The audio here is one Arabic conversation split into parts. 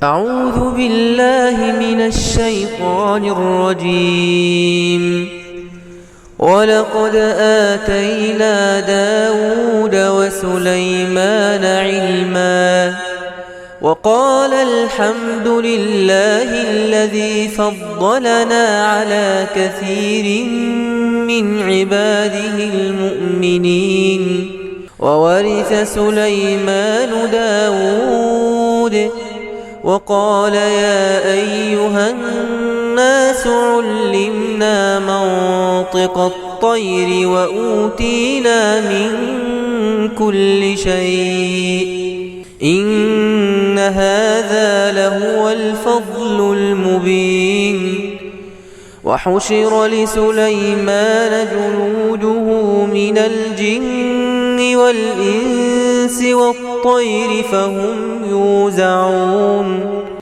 أعوذ بالله من الشيطان الرجيم. ولقد آتينا داود وسليمان علما وقال الحمد لله الذي فضلنا على كثير من عباده المؤمنين. وورث سليمان داود وقال يا أيها الناس علمنا منطق الطير وأوتينا من كل شيء إن هذا لهو الفضل المبين. وحشر لسليمان جنوده من الجن والإنس والطير فهم يوزعون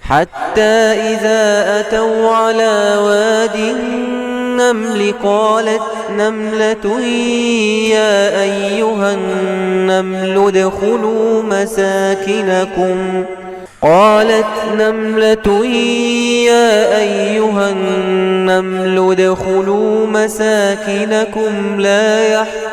حتى إذا أتوا على واد النمل قالت نملة يا أيها النمل ادخلوا مساكنكم لا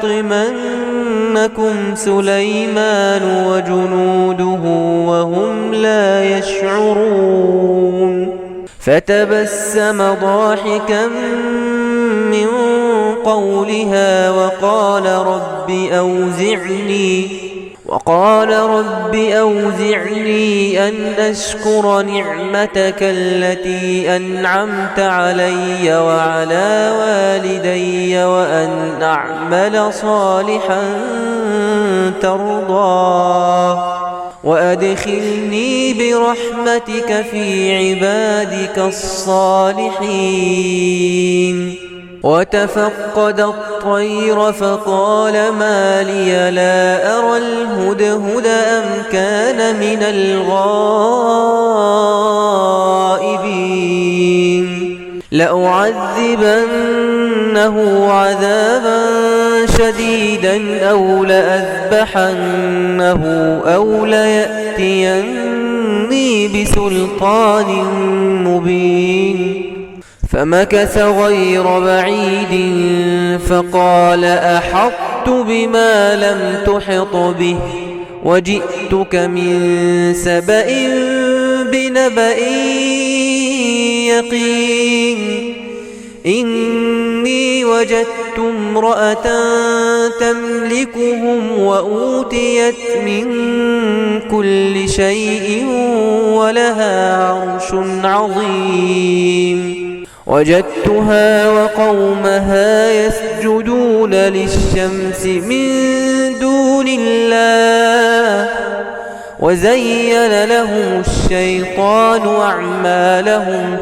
يحطمنكم سليمان وجنوده وهم لا يشعرون. فتبسم ضاحكا من قولها وقال رب أوزعني أن أشكر نعمتك التي أنعمت علي وعلى والدي وأن أعمل صالحا ترضاه وأدخلني برحمتك في عبادك الصالحين. وتفقد الطير فقال ما لي لا أرى الهدهد أم كان من الغائبين. لأعذبنه عذابا شديدا أو لأذبحنه أو ليأتيني بسلطان مبين. فمكث غير بعيد فقال أحطت بما لم تحط به وجئتك من سبأ بنبأ يقين. إني وجدت امرأة تملكهم وأوتيت من كل شيء ولها عرش عظيم. وجدتها وقومها يسجدون للشمس من دون الله وزين لهم الشيطان أعمالهم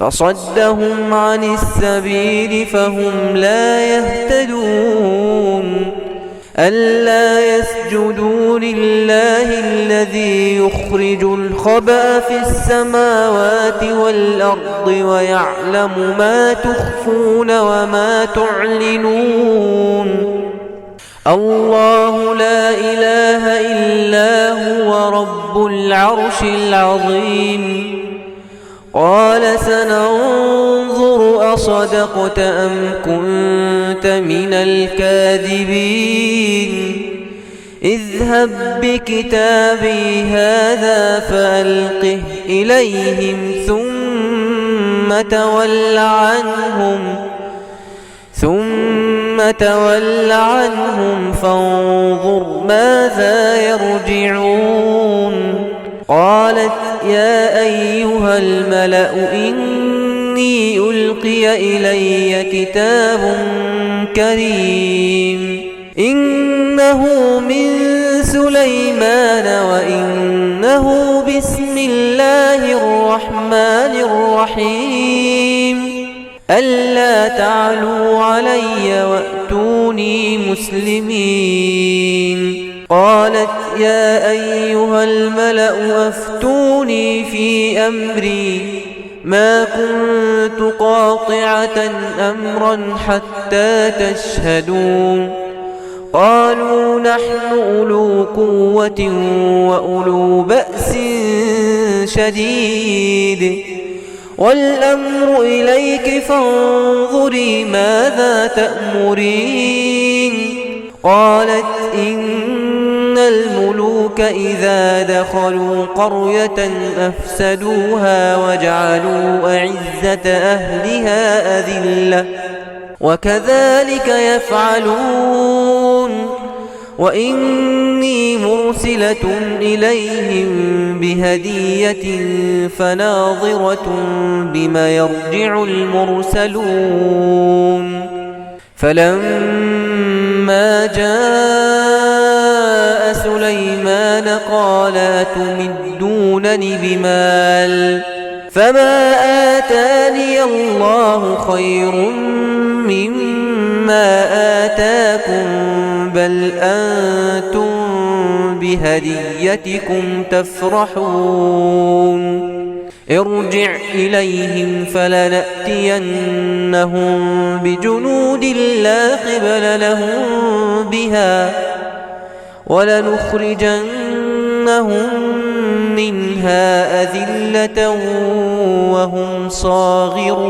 فصدهم عن السبيل فهم لا يهتدون. ألا يسجدوا لله الذي يخرج الخبأ في السماوات والأرض ويعلم ما تخفون وما تعلنون. الله لا إله إلا هو رب العرش العظيم. قال سننظر أصدقت أم كنت من الكاذبين. اذهب بكتابي هذا فألقه إليهم ثم تول عنهم فانظر ماذا يرجعون. قالت يا أيها الملأ إني ألقي إلي كتاب كريم إنه من سليمان وإنه بسم الله الرحمن الرحيم. ألا تعلوا علي وأتوني مسلمين. قالت يا أيها الملأ أفتوني في أمري ما كنت قاطعة أمرا حتى تشهدون. قالوا نحن أولو قوة وأولو بأس شديد والأمر إليك فانظري ماذا تأمرين قالت إن الملوك إذا دخلوا قرية أفسدوها وجعلوا أعزة أهلها أذلة وكذلك يفعلون وإني مرسلة إليهم بهدية فناظرة بما يرجع المرسلون فلما جاء سليمان قال أتمدونني بمال فما آتاني الله خير مما آتاكم بل أنتم بهديتكم تفرحون ارجع إليهم فلنأتينهم بجنود لا قبل لهم بها ولنخرجنهم منها أذلة وهم صاغرون